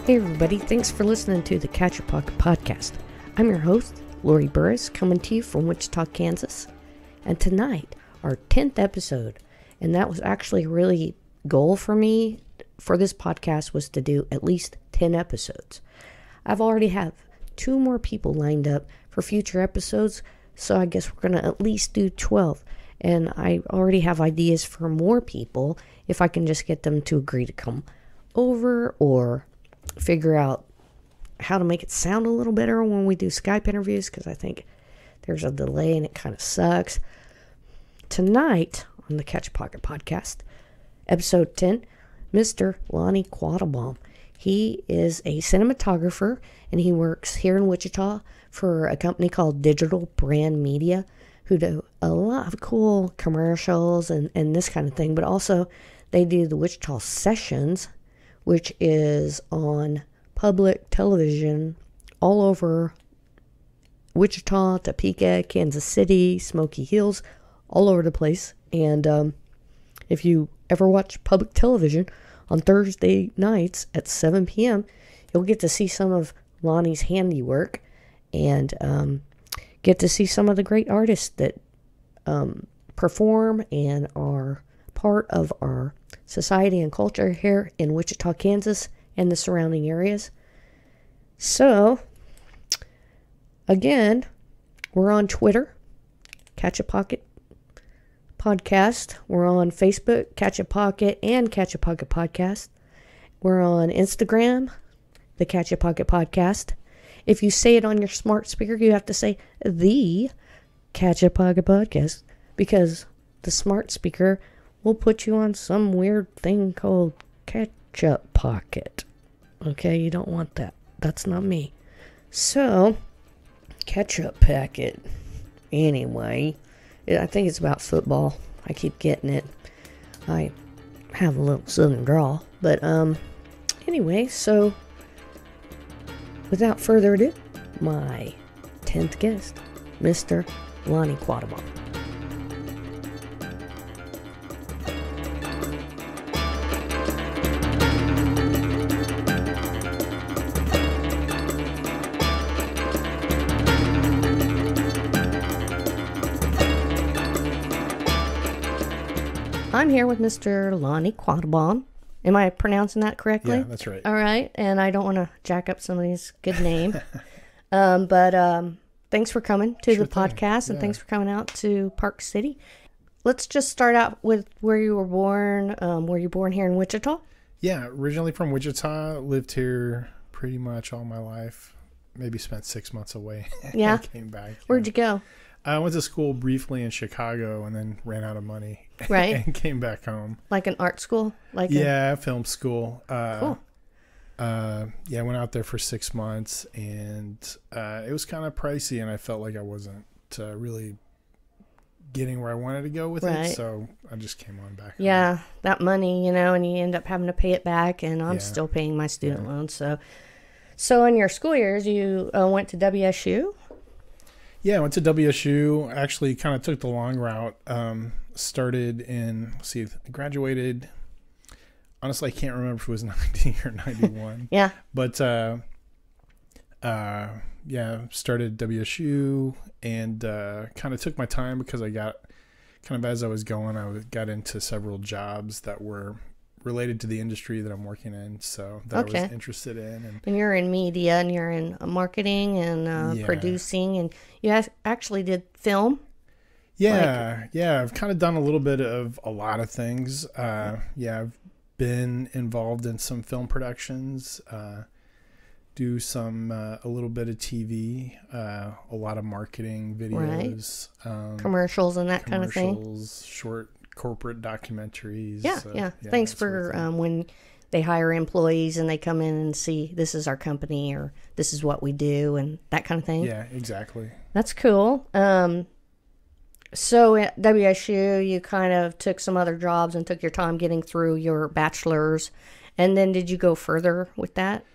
Hey everybody, thanks for listening to the Catchapocket podcast. I'm your host, Lori Burris, coming to you from Wichita, Kansas. And tonight, our 10th episode, and that was actually a really goal for me for this podcast, was to do at least 10 episodes. I've already have 2 more people lined up for future episodes, so I guess we're going to at least do 12. And I already have ideas for more people if I can just get them to agree to come over or figure out how to make it sound a little better when we do Skype interviews, because I think there's a delay and it kind of sucks. Tonight on the Catchapocket podcast, episode 10, Mr. Lonny Quattlebaum. He is a cinematographer and he works here in Wichita for a company called Digital Brand Media, who do a lot of cool commercials and this kind of thing, but also they do the Wichita Sessions, which is on public television all over Wichita, Topeka, Kansas City, Smoky Hills, all over the place. And if you ever watch public television on Thursday nights at 7 p.m., you'll get to see some of Lonny's handiwork and get to see some of the great artists that perform and are part of our society and culture here in Wichita, Kansas, and the surrounding areas. So, again, we're on Twitter, Catchapocket Podcast. We're on Facebook, Catchapocket and Catchapocket Podcast. We're on Instagram, the Catchapocket Podcast. If you say it on your smart speaker, you have to say the Catchapocket Podcast, because the smart speaker will put you on some weird thing called Ketchup Pocket. Okay, you don't want that. That's not me. So, Ketchup Packet. Anyway, I think it's about football. I keep getting it. I have a little southern drawl. But, anyway, so, without further ado, my 10th guest, Mr. Lonny Quattlebaum. I'm here with Mr. Lonny Quattlebaum. Am I pronouncing that correctly? Yeah, that's right. All right, and I don't want to jack up somebody's good name. But thanks for coming to the podcast, and thanks for coming out to Park City. Let's just start out with where you were born. Were you born here in Wichita? Yeah, originally from Wichita. Lived here pretty much all my life. Maybe spent 6 months away. Yeah. Came back. Where'd you go? I went to school briefly in Chicago and then ran out of money. Right. And came back home. Like an art school? Film school. Cool. I went out there for 6 months, and it was kind of pricey, and I felt like I wasn't really getting where I wanted to go with it, so I just came on back. Yeah, that money, and you end up having to pay it back, and I'm still paying my student loan. So in your school years, you went to WSU? Yeah, I went to WSU. Actually, kind of took the long route. Graduated. Honestly, I can't remember if it was 90 or 91. Yeah. But, started WSU and kind of took my time because I got, kind of as I was going, I got into several jobs that were related to the industry that I'm working in, so that I was interested in. And you're in media, and you're in marketing and producing, and you actually did film? I've kind of done a little bit of a lot of things. I've been involved in some film productions, do some a little bit of TV, a lot of marketing videos, commercials and that kind of thing. Short corporate documentaries. Thanks for when they hire employees and they come in and see, this is our company or this is what we do and that kind of thing. Yeah, exactly. That's cool. So at WSU, you kind of took some other jobs and took your time getting through your bachelor's. And then did you go further with that?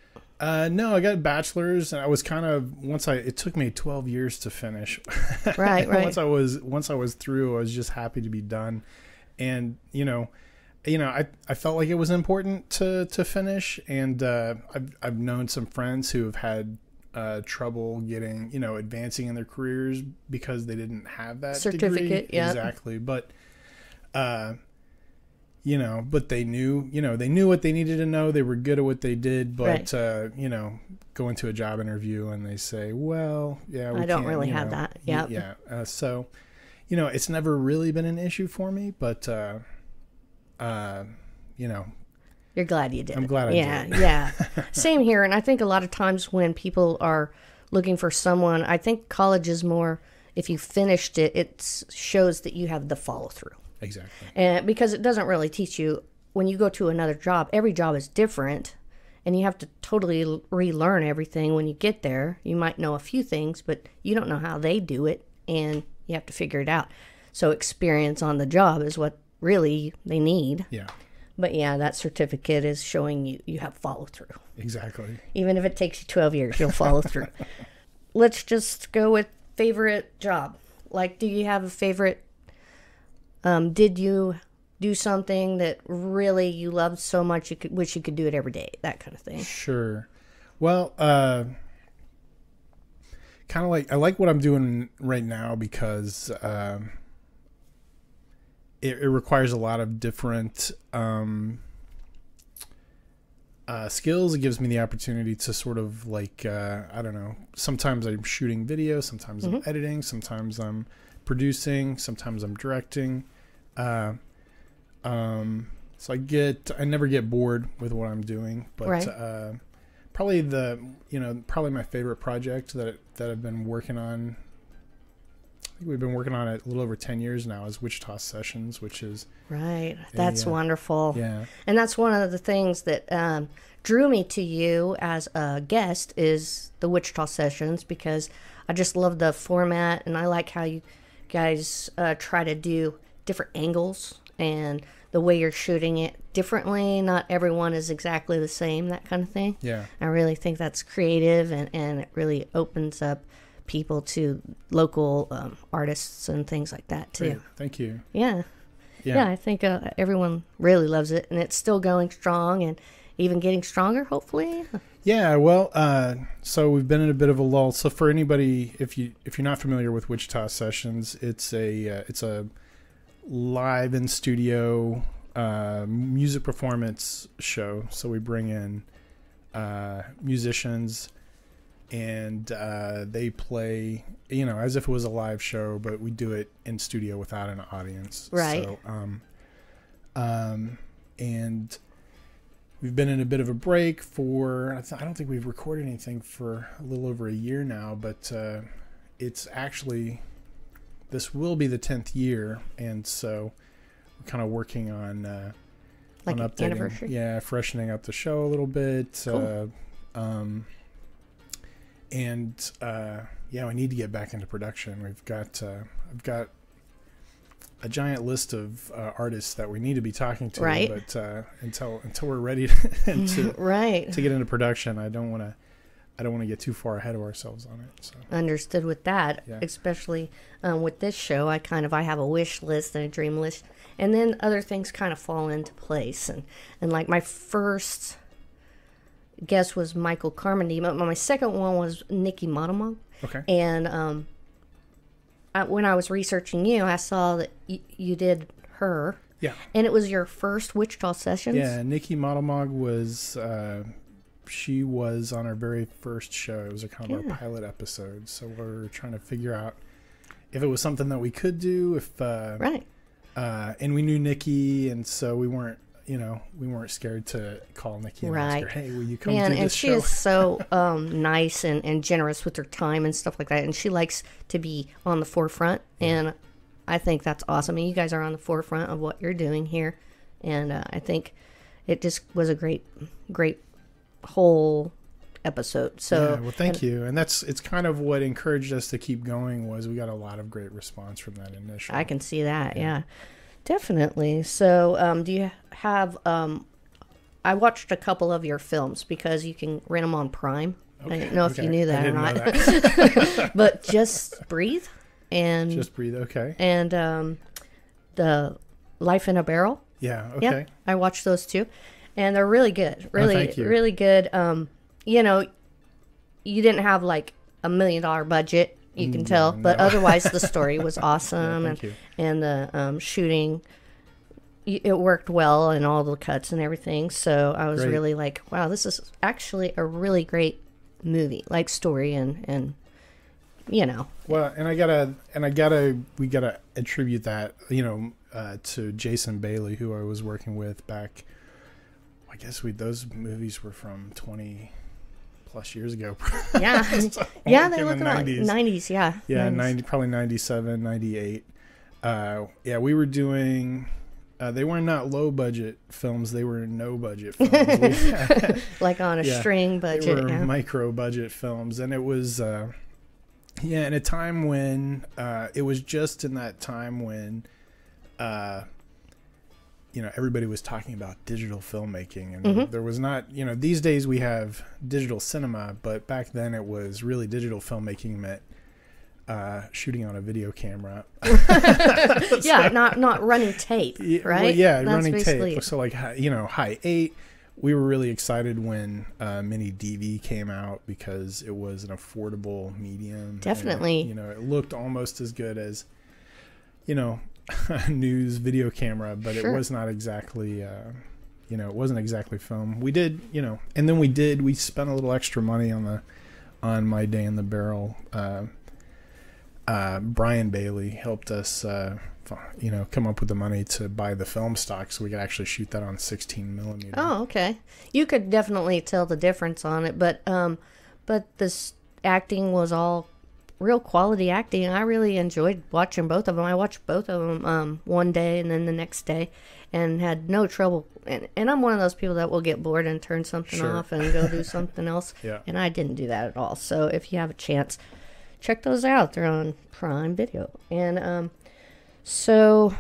No, I got a bachelor's, and I was kind of it took me 12 years to finish. Right. Once I was through, I was just happy to be done. And I felt like it was important to finish, and I've known some friends who have had trouble getting, advancing in their careers because they didn't have that certificate. Degree. Yeah, exactly. But but they knew what they needed to know. They were good at what they did, but right. Go into a job interview and they say, well, yeah, I don't really have that. Yeah. Yeah. So, it's never really been an issue for me, but, you're glad you did. I'm glad I did. Yeah. Same here. And I think a lot of times when people are looking for someone, I think college is more, if you finished it, it shows that you have the follow through. Exactly. And because it doesn't really teach you, when you go to another job, every job is different and you have to totally relearn everything when you get there. You might know a few things, but you don't know how they do it and you have to figure it out. So experience on the job is what really they need. Yeah. But yeah, that certificate is showing you have follow through. Exactly. Even if it takes you 12 years, you'll follow through. Let's just go with favorite job. Like, do you have a favorite? Did you do something that really you loved so much you wish you could do it every day? That kind of thing. Sure. Well, kind of like I like what I'm doing right now because it requires a lot of different skills. It gives me the opportunity to sort of like, I don't know, sometimes I'm shooting video, sometimes I'm editing, sometimes I'm producing, sometimes I'm directing. So I never get bored with what I'm doing, but right. Probably probably my favorite project that I've been working on. I think we've been working on it a little over 10 years now is Wichita Sessions, which is right. That's wonderful. Yeah. And that's one of the things that drew me to you as a guest is the Wichita Sessions, because I just love the format and I like how you guys try to do different angles and the way you're shooting it differently. Not everyone is exactly the same, that kind of thing. Yeah. I really think that's creative and it really opens up people to local artists and things like that too. Great. Thank you. Yeah. I think everyone really loves it, and it's still going strong and even getting stronger, hopefully. Yeah, well, so we've been in a bit of a lull. So for anybody, if you're not familiar with Wichita Sessions, it's a live in studio music performance show. So we bring in musicians and they play, as if it was a live show, but we do it in studio without an audience. Right. So, and we've been in a bit of a break for, I don't think we've recorded anything for a little over a year now, but it's actually, this will be the 10th year. And so we're kind of working on like on an updating, anniversary? Yeah, freshening up the show a little bit. Cool. We need to get back into production. I've got a giant list of artists that we need to be talking to, right. But until we're ready to right. to get into production, I don't want to get too far ahead of ourselves on it. So. Understood with that, yeah. Especially with this show, I have a wish list and a dream list, and then other things kind of fall into place. And like my first guess was Michael Carmody, but my second one was Nikki Motamog. Okay. And when I was researching you, I saw that you did her. Yeah. And it was your first Wichita Sessions? Yeah, Nikki Motamog was, she was on our very first show. It was a kind of our pilot episode. So we're trying to figure out if it was something that we could do, right. And we knew Nikki, and so we weren't scared to call Nikki and ask her, hey, will you come do this and show? she is so nice and generous with her time and stuff like that. And she likes to be on the forefront. Yeah. And I think that's awesome. And you guys are on the forefront of what you're doing here. And I think it just was a great whole episode. So yeah, well, thank you. And it's kind of what encouraged us to keep going was we got a lot of great response from that initial. I can see that. Yeah. Definitely. So, do you have? I watched a couple of your films because you can rent them on Prime. Okay, I didn't know if you knew that or not. But Just Breathe and Just Breathe. Okay. And the Life in a Barrel. Yeah. Okay. Yeah, I watched those too, and they're really good. Really, thank you. really good. You know, you didn't have like $1 million budget, you can tell, but no. otherwise the story was awesome, thank you. and the shooting, it worked well, and all the cuts and everything. So I was Great. really like, wow, this is actually a really great movie, like story, and you know. Well, we gotta attribute that, to Jason Bailey, who I was working with back. I guess those movies were from 20 plus years ago. Yeah. So, Yeah, like they in look the like 90s. 90s, yeah. Yeah, 90s. probably 97, 98. Yeah, we were doing. They were not low budget films; they were no budget films. Like on a string They budget. were Yeah. micro budget films, and it was. In a time when it was just in that time when. Everybody was talking about digital filmmaking, and there was not, these days we have digital cinema, but back then it was really digital filmmaking meant shooting on a video camera. Yeah, not running tape, right? Well, yeah, That's running basically tape. So like, High 8, we were really excited when Mini DV came out because it was an affordable medium. Definitely. And, it looked almost as good as, a news video camera, but Sure. it was not exactly, it wasn't exactly film. We did, and then we spent a little extra money on My Day in the Barrel. Brian Bailey helped us, come up with the money to buy the film stock so we could actually shoot that on 16 millimeter. Oh, okay. You could definitely tell the difference on it, but this acting was all real quality acting. I really enjoyed watching both of them. I watched both of them one day and then the next day, and had no trouble. And I'm one of those people that will get bored and turn something Sure. off and go do something else. Yeah. And I didn't do that at all. So if you have a chance, check those out. They're on Prime Video. And so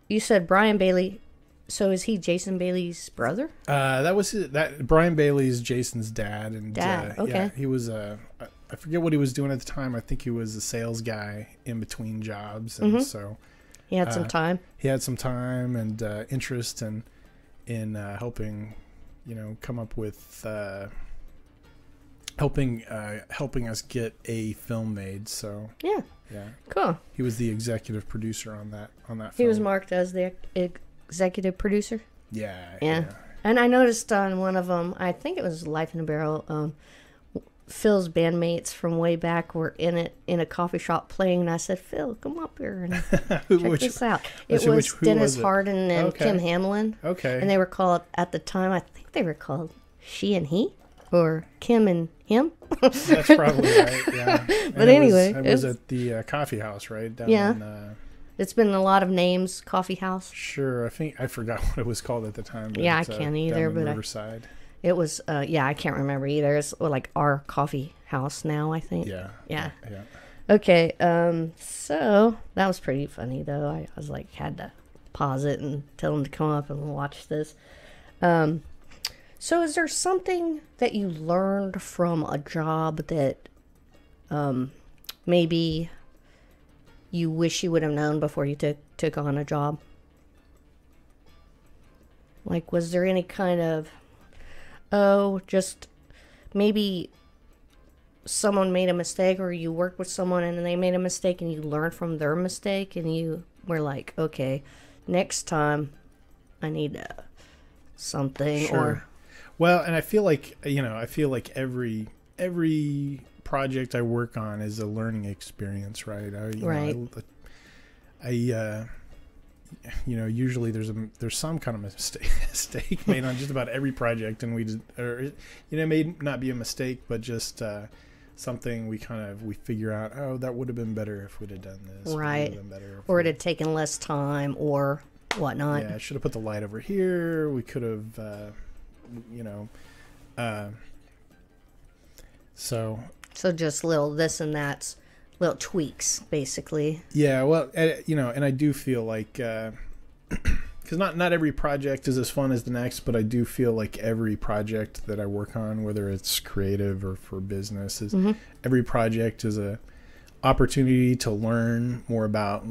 you said Brian Bailey. So is he Jason Bailey's brother? That Brian Bailey's Jason's dad, and Okay. yeah, he was I forget what he was doing at the time. I think he was a sales guy in between jobs, and so He had some time. he had some time and interest in helping, come up with helping us get a film made. So Yeah. yeah, Cool. he was the executive producer on that He film. was marked as the executive producer. Yeah. And I noticed on one of them, I think it was Life in a Barrel, Phil's bandmates from way back were in a coffee shop playing, and I said, Phil, come up here and check this out. It was who Dennis was it? Hardin and Okay. Kim Hamlin. Okay. And they were called, at the time, I think they were called She and He, or Kim and Him. That's probably right. Yeah. But anyway, it was at the coffee house, right? Down Yeah. in, It's been a lot of names, coffee house. sure. I forgot what it was called at the time. But Yeah, I it's, can't down either, in but Riverside. It was, I can't remember either. It's like our coffee house now, I think. Yeah. Yeah. Yeah. Okay, so that was pretty funny, though. I was like, had to pause it and tell them to come up and watch this. So is there something that you learned from a job that maybe you wish you would have known before you took on a job? Like, was there any kind of, just maybe someone made a mistake, or you worked with someone and they made a mistake and you learned from their mistake and you were like, okay, next time I need something. Sure. Or Well, and I feel like every project I work on is a learning experience, right? Right. Usually there's some kind of mistake made on just about every project, and it may not be a mistake, but just something we figure out. Oh, that would have been better if we'd have done this. right, or it had taken less time or whatnot. Yeah, I should have put the light over here. We could have, So just little this and that's, little tweaks, basically. yeah, well, and I do feel like, because not every project is as fun as the next, but I do feel like every project that I work on, whether it's creative or for business, every project is a opportunity to learn more about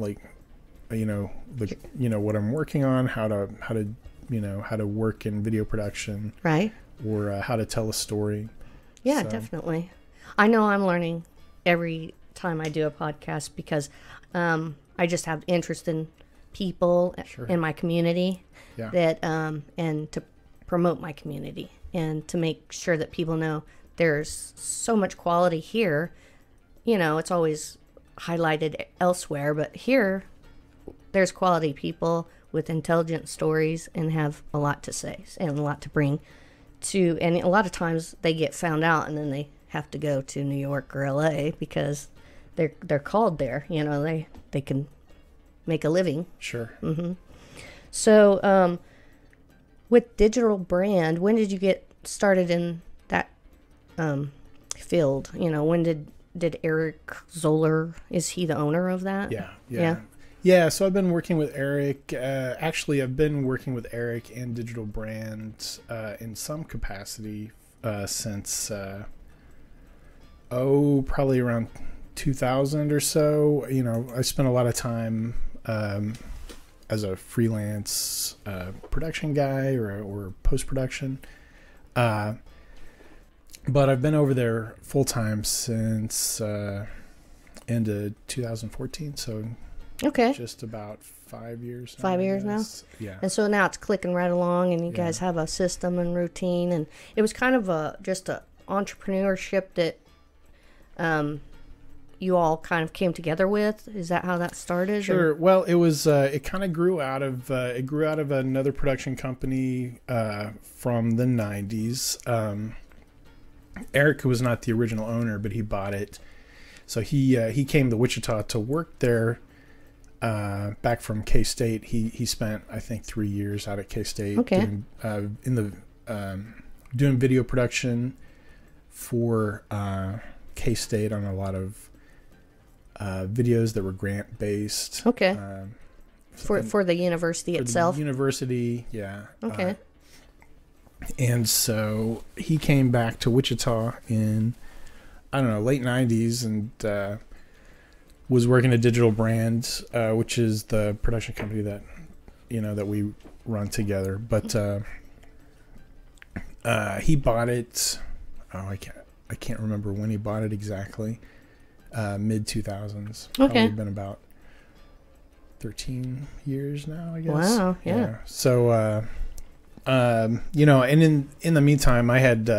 what I'm working on, how to work in video production, right, or how to tell a story. Yeah, So, definitely. I know I'm learning every time I do a podcast because I just have interest in people Sure. in my community, Yeah. that and to promote my community and to make sure that people know there's so much quality here. It's always highlighted elsewhere, but here there's quality people with intelligent stories and have a lot to say and a lot to bring to, and a lot of times they get found out and then they have to go to New York or LA because they're called there. They can make a living. Sure. Mm-hmm. So with digital brand, when did you get started in that field? When did Eric Zoller, is he the owner of that? Yeah, so I've been working with Eric. Actually, I've been working with Eric and digital brand in some capacity since, probably around 2000 or so. I spent a lot of time as a freelance production guy or post-production. But I've been over there full-time since into 2014, so... Okay. Just about 5 years. 5 years now? Yeah. And so now it's clicking right along, and you guys have a system and routine, and it was kind of just a entrepreneurship that you all kind of came together with. Is that how that started? Sure. Or? Well, it was. It kind of grew out of another production company from the 90s. Eric was not the original owner, but he bought it. So he came to Wichita to work there. Back from K-State, he spent, I think, 3 years out at K-State doing video production for K-State on a lot of videos that were grant based. Okay. For the university itself. The university, yeah. Okay. And so he came back to Wichita in, I don't know, late 90s and was working at Digital Brand, which is the production company that we run together. But he bought it. I can't remember when he bought it exactly. Mid 2000s. Okay. Probably been about 13 years now, I guess. Wow. Yeah. So, and in the meantime, I had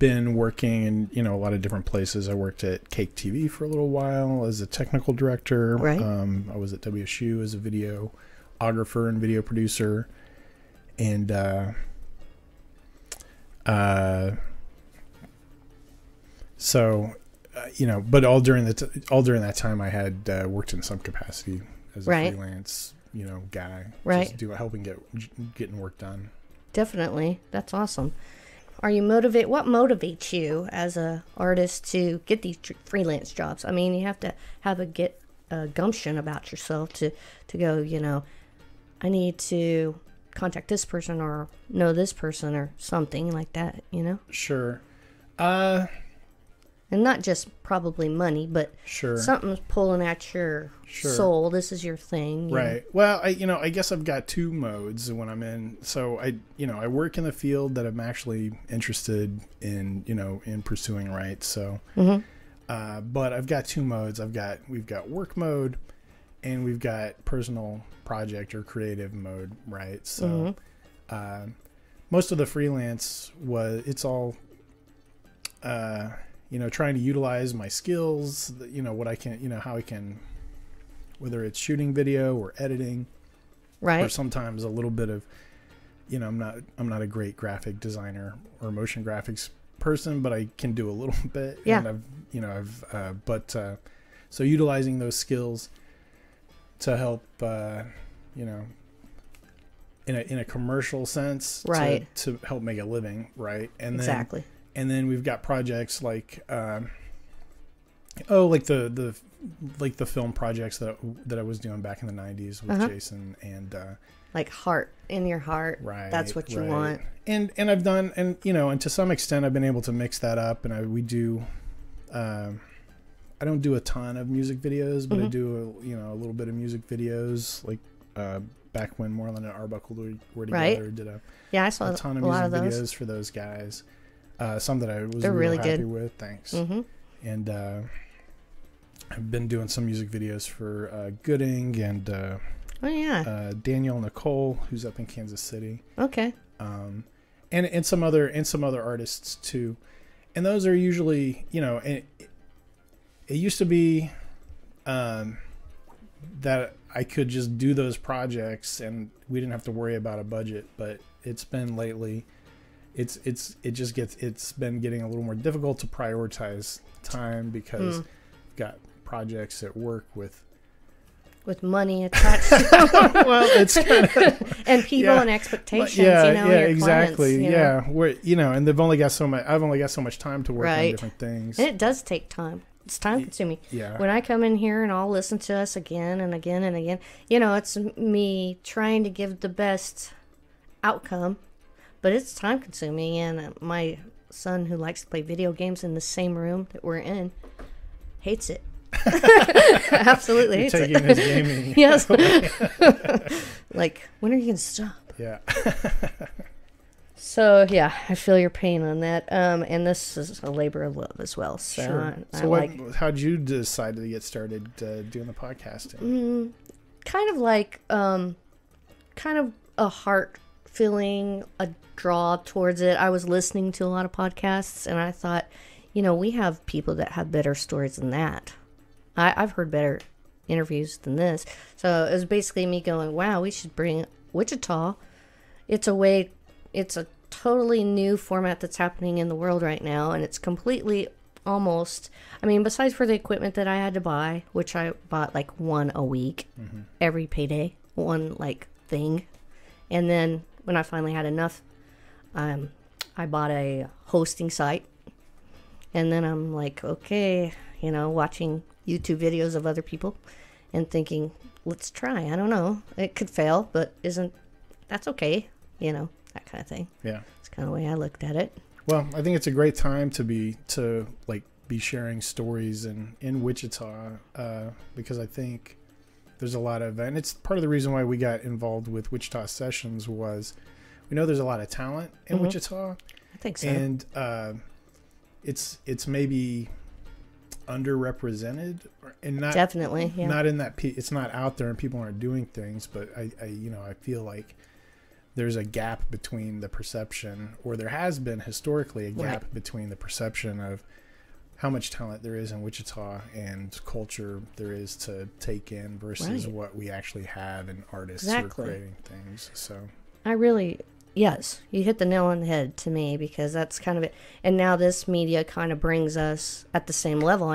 been working in a lot of different places. I worked at Cake TV for a little while as a technical director. Right. I was at WSU as a videographer and video producer, and but all during that time, I had worked in some capacity as a freelance guy, right? Just getting work done. Definitely, that's awesome. Are you motivated? What motivates you as a artist to get these freelance jobs? I mean, you have to have a gumption about yourself to go. I need to contact this person or know this person or something like that. Sure. And not just probably money, but sure, something's pulling at your soul. This is your thing, right? Well, I guess I've got two modes when I'm in. So I work in the field that I'm actually interested in, in pursuing, right? So, but I've got two modes. We've got work mode, and we've got personal project or creative mode, right? So, most of the freelance it's all. Trying to utilize my skills, what I can, how I can, whether it's shooting video or editing, right? Or sometimes a little bit of, I'm not a great graphic designer or motion graphics person, but I can do a little bit. Yeah. And so utilizing those skills to help, in a commercial sense, right? To help make a living, right? And exactly. And then we've got projects like, like the film projects that I was doing back in the 90s with Jason and like heart in your heart, right? That's what you want. And I've done, and to some extent I've been able to mix that up, and we do. I don't do a ton of music videos, but I Mm-hmm. do a little bit of music videos. Like back when Moreland and Arbuckle were Right. together, did Yeah, I saw a ton of a lot music of those. videos for those guys. Some that I was They're real really happy good. with. Thanks. Mm-hmm. And I've been doing some music videos for Gooding and Oh yeah. Daniel Nicole, who's up in Kansas City, Okay. and some other artists too. And those are usually, it used to be that I could just do those projects and we didn't have to worry about a budget. But it's been lately, it's been getting a little more difficult to prioritize time because I've got projects at work with money attached to them. well, it's kind of and people yeah. and expectations, yeah, your exactly. clients, Yeah, we're and they've only got so much. I've only got so much time to work on Right. different things. And it does take time. It's time consuming. Yeah. When I come in here and I'll listen to us again and again and again, it's me trying to give the best outcome, but it's time consuming. And my son, who likes to play video games in the same room that we're in, hates it. Absolutely hates Taking it. his gaming. Yes. Like, when are you going to stop? Yeah. So, yeah, I feel your pain on that. And this is a labor of love as well. So, Sure. How'd you decide to get started doing the podcasting? Kind of like, kind of a heart feeling, a draw towards it. I was listening to a lot of podcasts and I thought, we have people that have better stories than that. I've heard better interviews than this. So it was basically me going, wow, we should bring Wichita. It's a totally new format that's happening in the world right now. And it's completely almost, besides for the equipment that I had to buy, which I bought like one a week, every payday, one like thing. And then when I finally had enough, I bought a hosting site. And then I'm like, okay, watching YouTube videos of other people and thinking, let's try. I don't know. It could fail, but that's okay. That kind of thing. Yeah. It's kind of the way I looked at it. Well, I think it's a great time to be sharing stories in Wichita because I think there's a lot of, and it's part of the reason why we got involved with Wichita Sessions was we know there's a lot of talent in Wichita. I think so. And it's maybe underrepresented and not Definitely, yeah. not in that it's not out there and people aren't doing things, but I feel like there's a gap between the perception, or there has been historically a gap between the perception of how much talent there is in Wichita and culture there is to take in versus what we actually have in artists who are creating things. So yes, you hit the nail on the head to me, because that's kind of it. And now this media kind of brings us at the same level.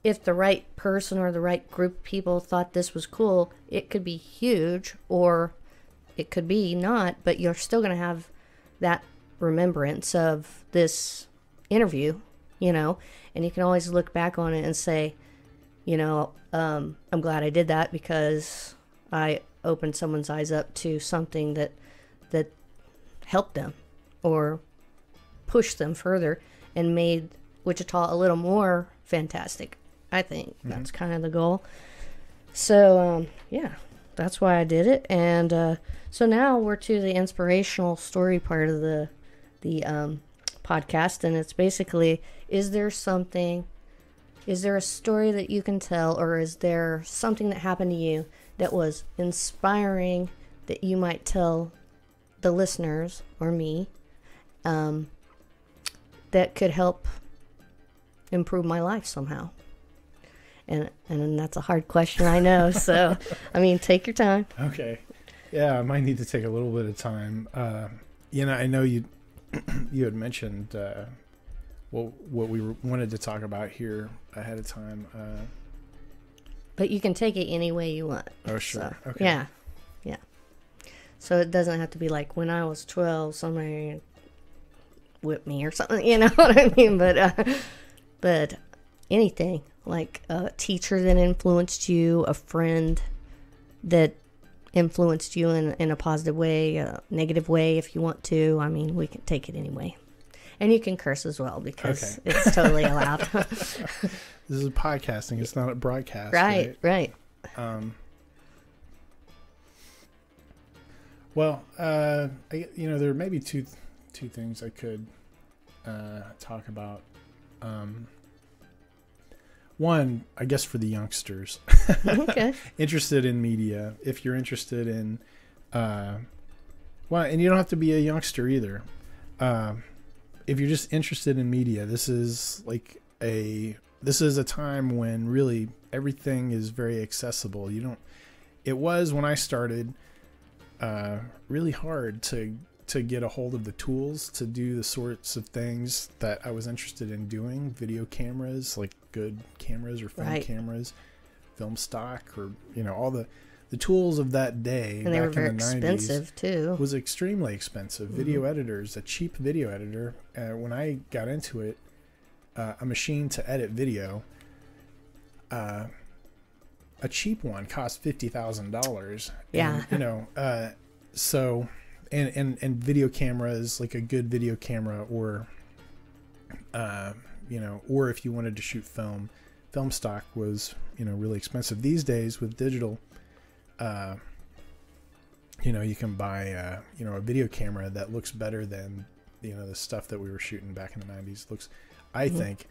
If the right person or the right group of people thought this was cool, it could be huge, or it could be not, but you're still going to have that remembrance of this interview, and you can always look back on it and say, I'm glad I did that because I opened someone's eyes up to something that helped them or pushed them further and made Wichita a little more fantastic. I think that's kind of the goal. So, that's why I did it. And so now we're to the inspirational story part of the podcast. And it's basically, is there a story that you can tell, or is there something that happened to you that was inspiring that you might tell the listeners or me that could help improve my life somehow? And that's a hard question, I know. So, take your time. okay, yeah, I might need to take a little bit of time. I know you had mentioned what we wanted to talk about here ahead of time. But you can take it any way you want. Oh, sure. So, okay. Yeah. So it doesn't have to be like when I was 12, somebody whipped me or something. You know what I mean? But anything, like a teacher that influenced you, a friend that influenced you in a positive way, a negative way if you want to. We can take it anyway. And you can curse as well because Okay. it's totally allowed. This is podcasting. It's not a broadcast. Right. Well, there may be two things I could talk about. One, I guess for the youngsters, Okay. interested in media. If you're interested in, and you don't have to be a youngster either. If you're just interested in media, this is a time when really everything is very accessible. It was when I started, really hard to get a hold of the tools to do the sorts of things that I was interested in doing. Video cameras, like good cameras or film cameras, film stock, or all the tools of that day. And they were very in the 90s expensive too. was extremely expensive. Video editors, a cheap video editor, when I got into it, a machine to edit video, a cheap one cost $50,000. Yeah. So, and video cameras, like a good video camera, or or if you wanted to shoot film stock was really expensive. These days with digital, you can buy a video camera that looks better than the stuff that we were shooting back in the 90s. Looks, I think,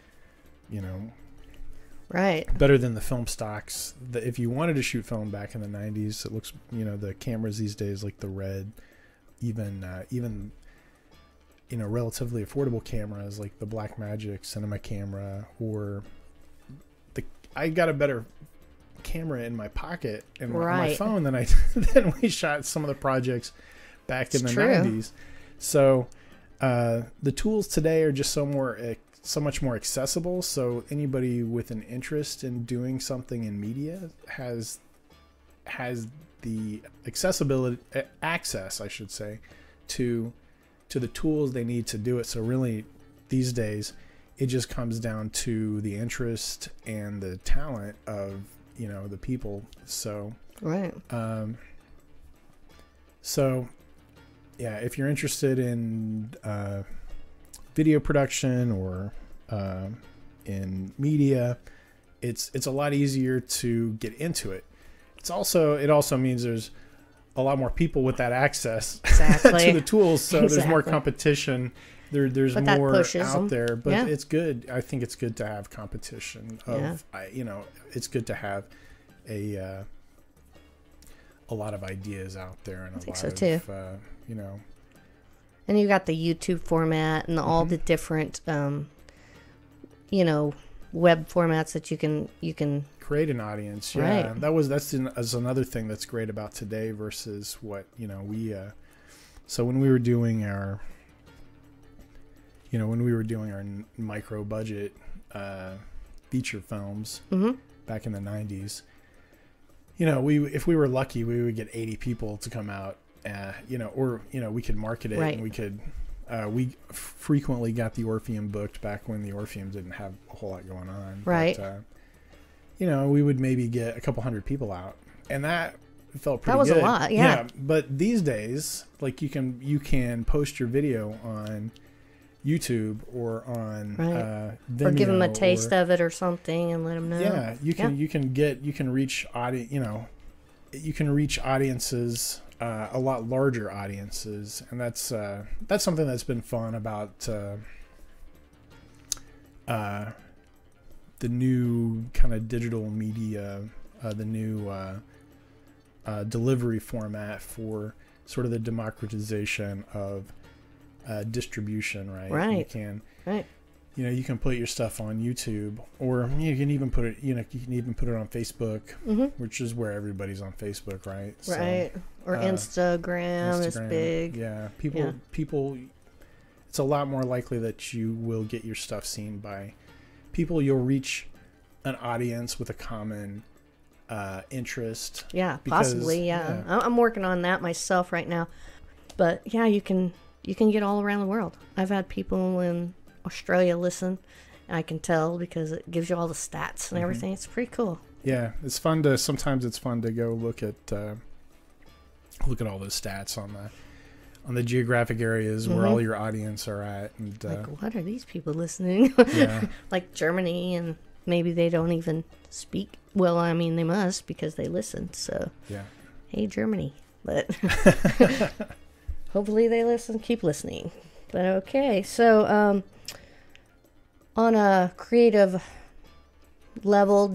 right, better than the film stocks. If you wanted to shoot film back in the 90s, it looks, the cameras these days, like the Red, even relatively affordable cameras like the Blackmagic Cinema camera, or I got a better camera in my pocket and on my phone than than we shot some of the projects back in the 90s. So the tools today are just so much more accessible. So anybody with an interest in doing something in media has the access, I should say, to the tools they need to do it. So really, these days, it just comes down to the interest and the talent of the people. So right. So yeah, if you're interested in video production or in media, it's a lot easier to get into it. It also means there's a lot more people with that access to the tools, so there's more competition. There's more out there, but it's good. I think it's good to have competition. It's good to have a lot of ideas out there, and And you got the YouTube format and all the different, web formats that you can create an audience. Yeah, right. That's another thing that's great about today versus what we. So when we were doing our, micro budget feature films back in the 90s, if we were lucky, we would get 80 people to come out. We could market it, and we could. We frequently got the Orpheum booked back when the Orpheum didn't have a whole lot going on. Right. But, we would maybe get a couple hundred people out, and that felt pretty good. That was a lot, yeah. But these days, like you can post your video on YouTube or on Vimeo, or give them a taste of it or something and let them know. Yeah, you can reach audiences. A lot larger audiences, and that's something that's been fun about the new kind of digital media, the new delivery format for sort of the democratization of distribution. Right. You can put your stuff on YouTube, or you can even put it on Facebook, which is where everybody's on Facebook, right? Right. Or Instagram is big. Yeah. People, it's a lot more likely that you will get your stuff seen by people. You'll reach an audience with a common interest. Yeah, possibly. Yeah. I'm working on that myself right now. But yeah, you can get all around the world. I've had people in Australia listen. I can tell because it gives you all the stats and everything. It's pretty cool. Yeah, sometimes it's fun to go look at all those stats on the geographic areas where all your audience are at. And like, what are these people listening? Yeah. Like Germany, and maybe they don't even speak. Well, I mean, they must because they listen. So, yeah. Hey, Germany. But hopefully they listen, keep listening. But okay, so on a creative level,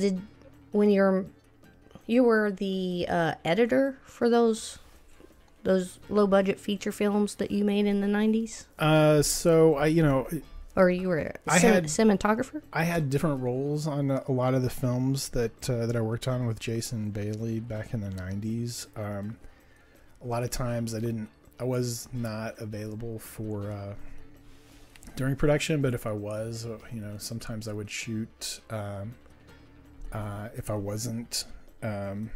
when you were the editor for those low budget feature films that you made in the 90s? So I, or you were a cinematographer? I had different roles on a lot of the films that I worked on with Jason Bailey back in the 90s. A lot of times I was not available for during production, but if I was, sometimes I would shoot. If I wasn't, I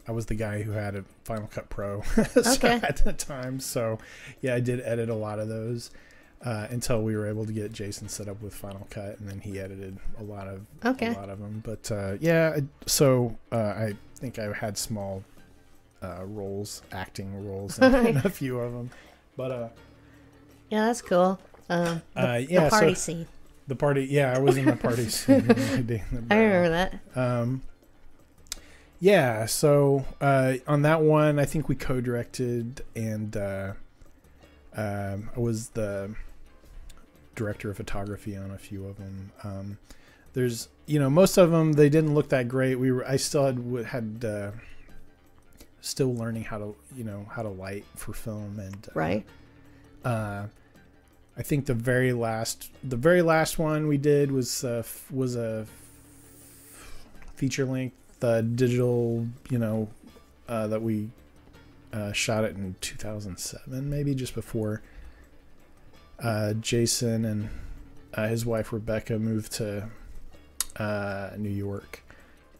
was the guy who had a Final Cut Pro at the time. So yeah, I did edit a lot of those until we were able to get Jason set up with Final Cut, and then he edited a lot of them. But I think I had small acting roles in a few of them. But yeah, that's cool. The party scene. The party, yeah, I was in the party scene. I remember that. Yeah, so on that one, I think we co-directed, and I was the director of photography on a few of them. There's, most of them, they didn't look that great. I still had still learning how to light for film, and right. I think the very last one we did was a feature length digital, that we shot it in 2007, maybe just before Jason and his wife Rebecca moved to New York,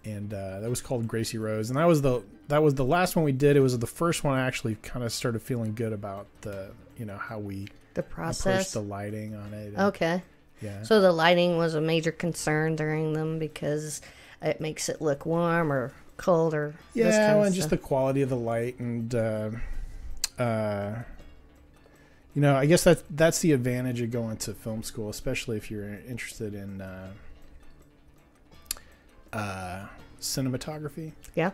and that was called Gracie Rose, and that was the last one we did. It was the first one I actually kind of started feeling good about how we the process, the lighting on it. Okay. Yeah. So the lighting was a major concern during them because it makes it look warm or cold or and just the quality of the light, and I guess that's the advantage of going to film school, especially if you're interested in cinematography. Yeah.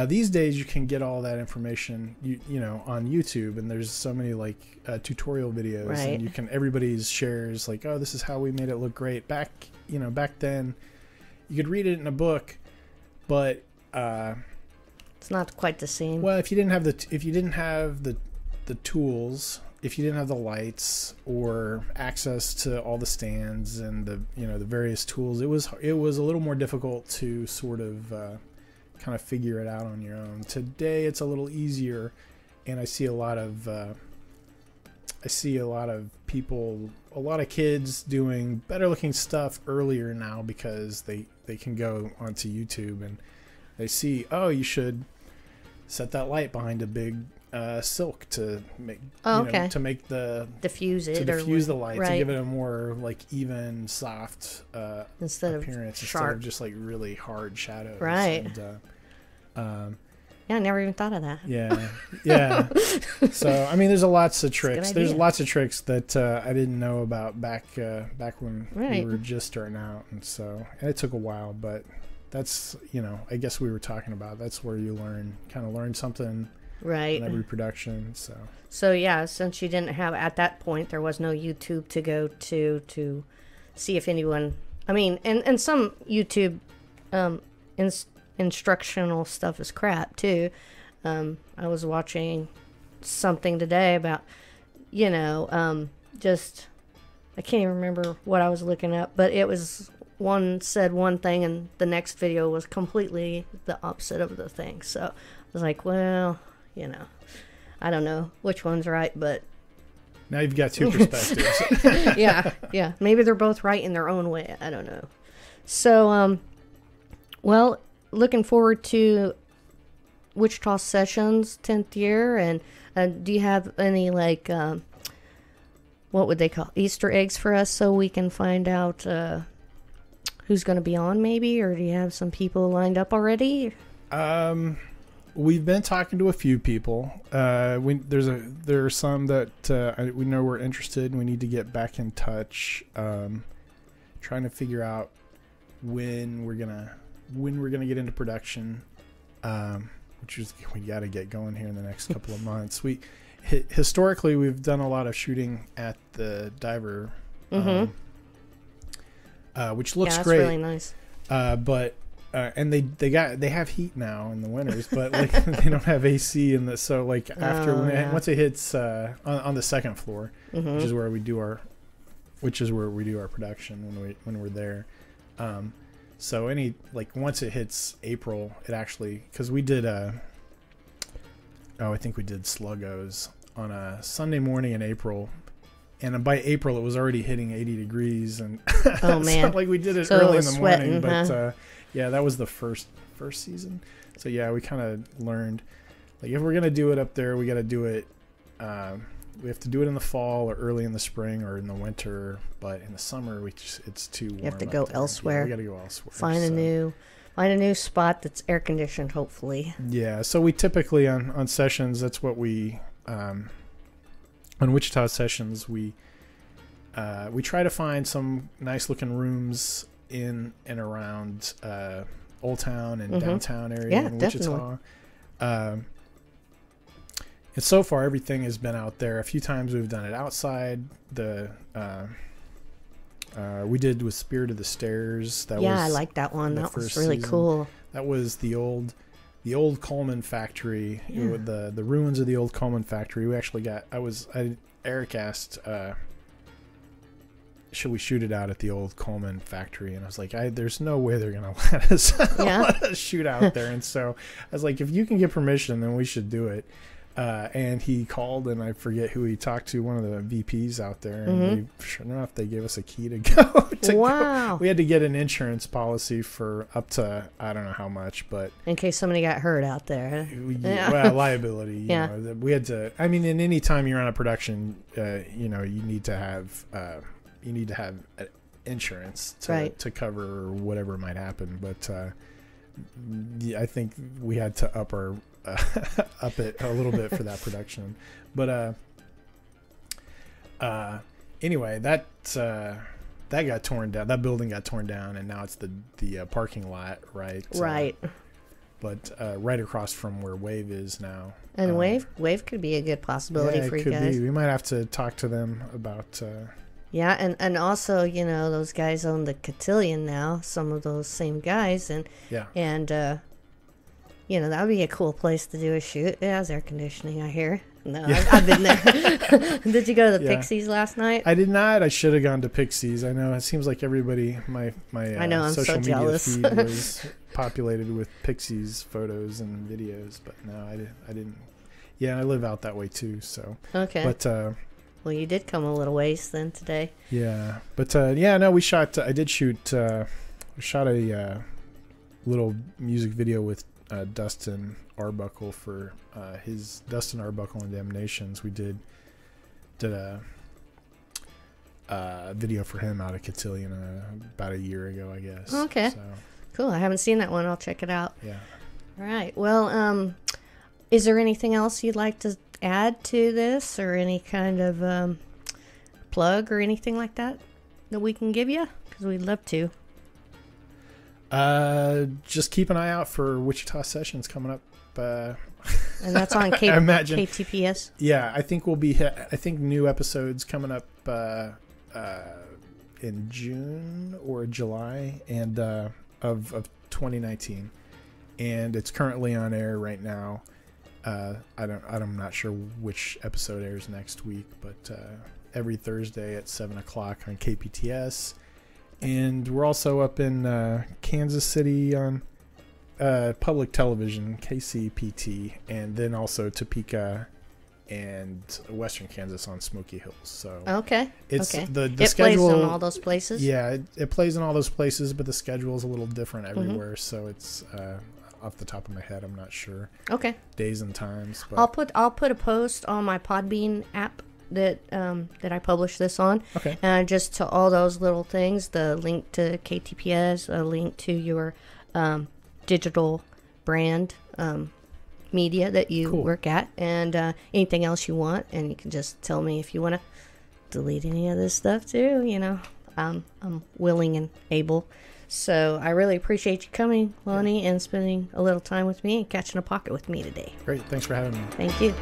These days you can get all that information on YouTube, and there's so many tutorial videos, right. And everybody shares oh, this is how we made it look great. Back then you could read it in a book, but it's not quite the same. Well, if you didn't have the tools, if you didn't have the lights or access to all the stands and the various tools, it was a little more difficult to sort of kind of figure it out on your own. Today it's a little easier, and I see a lot of people, a lot of kids doing better looking stuff earlier now because they can go onto YouTube and they see, oh, you should set that light behind a big silk to make to make the diffuse the light, right. To give it a more even soft instead appearance of sharp. Instead of just really hard shadows, right. And, yeah, I never even thought of that. Yeah. So I mean, there's lots of tricks. There's lots of tricks that I didn't know about back when we were just starting out, and it took a while, but that's I guess we were talking about that's where you learn something. Right. In every production. So yeah, since you didn't have at that point, there was no YouTube to go to see if anyone. I mean, and some YouTube instructional stuff is crap too. I was watching something today about just I can't even remember what I was looking up, but it was one said one thing and the next video was completely the opposite of the thing. So I was like, well, I don't know which one's right, but now you've got two perspectives. yeah. Maybe they're both right in their own way. I don't know. So, well, looking forward to Wichita Sessions 10th year, and do you have any what would they call Easter eggs for us so we can find out who's going to be on, maybe, or do you have some people lined up already? We've been talking to a few people. There are some that we know we're interested, and we need to get back in touch. Trying to figure out when we're gonna get into production, which is we got to get going here in the next couple of months. Historically we've done a lot of shooting at the Diver, which looks great. Really nice. But and they have heat now in the winters, but like they don't have AC in the so like after once it hits on the second floor, which is where we do our production when we're there. So once it hits April, it actually, because we did I think we did Sluggos on a Sunday morning in April. And by April, it was already hitting 80 degrees, and oh man, so, like we did it so early it in the morning. But yeah, that was the first season. So yeah, we kind of learned, like, if we're gonna do it up there, we got to do it. We have to do it in the fall or early in the spring or in the winter. But in the summer, it's too warm. You have to go elsewhere. Yeah, we got to go elsewhere. Find a new spot that's air conditioned, hopefully. Yeah. So we typically on sessions, that's what we. On Wichita Sessions, we try to find some nice looking rooms in and around Old Town and downtown area in Wichita. And so far, everything has been out there. A few times we've done it outside. We did with Spirit of the Stairs. I like that one. That was really cool. That was the old Coleman factory, the ruins of the old Coleman factory. We actually Eric asked, should we shoot it out at the old Coleman factory? And I was like, there's no way they're going to let us shoot out there. And so I was like, if you can get permission, then we should do it. And he called, and I forget who he talked to, one of the VPs out there. And sure enough, they gave us a key to go. Go. We had to get an insurance policy for up to, I don't know how much, but in case somebody got hurt out there. Well, liability. You know, we had to. I mean, in any time you're on a production, you need to have insurance to cover whatever might happen. But I think we had to up it a little bit for that production. But anyway, that got torn down. That building got torn down, and now it's the parking lot, right? Right. But right across from where Wave is now. And Wave could be a good possibility for you guys. We might have to talk to them about. Yeah, and also, those guys own the Cotillion now. Some of those same guys, and that would be a cool place to do a shoot. It has air conditioning, I hear. No, I've been there. Did you go to the Pixies last night? I did not. I should have gone to Pixies. I know it seems like everybody, my I know, I'm social so media jealous. feed was populated with Pixies photos and videos, but no, I didn't. Yeah, I live out that way too, so. Okay. But well, you did come a little ways then today. Yeah, but no, we shot. I did shoot. We shot a little music video with Dustin Arbuckle for his Dustin Arbuckle and Damnations. We did a video for him out of Cotillion about a year ago, I guess. Okay. So, cool. I haven't seen that one. I'll check it out. Yeah. All right. Well, is there anything else you'd like to add to this, or any kind of plug or anything like that we can give you? Because we'd love to. Just keep an eye out for Wichita Sessions coming up. And that's on KTPS. Yeah, I think I think new episodes coming up in June or July and of 2019, and it's currently on air right now. I'm not sure which episode airs next week, but every Thursday at 7:00 on KPTS. And we're also up in Kansas City on public television, KCPT, and then also Topeka and Western Kansas on Smoky Hills. So okay, it's the it schedule plays in all those places. Yeah, it plays in all those places, but the schedule is a little different everywhere. So it's off the top of my head, I'm not sure. Okay. Days and times. But I'll put a post on my Podbean app that I publish this on. Okay. And just to all those little things, the link to KTPS, a link to your digital brand media that you Cool. work at, and anything else you want. And you can just tell me if you want to delete any of this stuff too. You know, I'm willing and able. So I really appreciate you coming, Lonny, and spending a little time with me and catching a pocket with me today. Great. Thanks for having me. Thank you.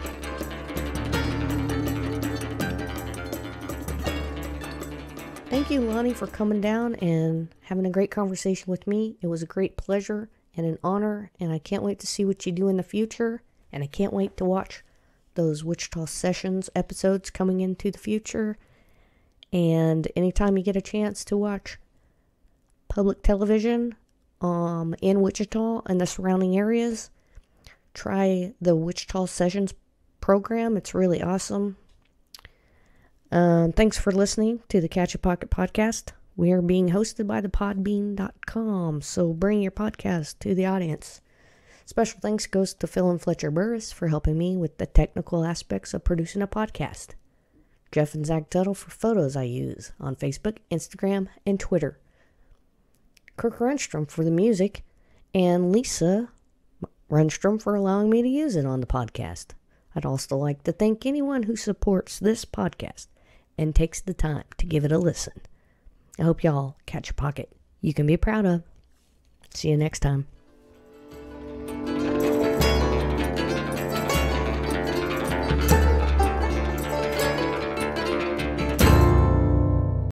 Thank you, Lonny, for coming down and having a great conversation with me. It was a great pleasure and an honor, and I can't wait to see what you do in the future, and I can't wait to watch those Wichita Sessions episodes coming into the future. And anytime you get a chance to watch public television in Wichita and the surrounding areas, try the Wichita Sessions program. It's really awesome. Thanks for listening to the Catch a Pocket podcast. We are being hosted by thepodbean.com, so bring your podcast to the audience. Special thanks goes to Phil and Fletcher Burris for helping me with the technical aspects of producing a podcast. Jeff and Zach Tuttle for photos I use on Facebook, Instagram, and Twitter. Kirk Runstrom for the music, and Lisa Runstrom for allowing me to use it on the podcast. I'd also like to thank anyone who supports this podcast and takes the time to give it a listen. I hope y'all catch a pocket you can be proud of. See you next time.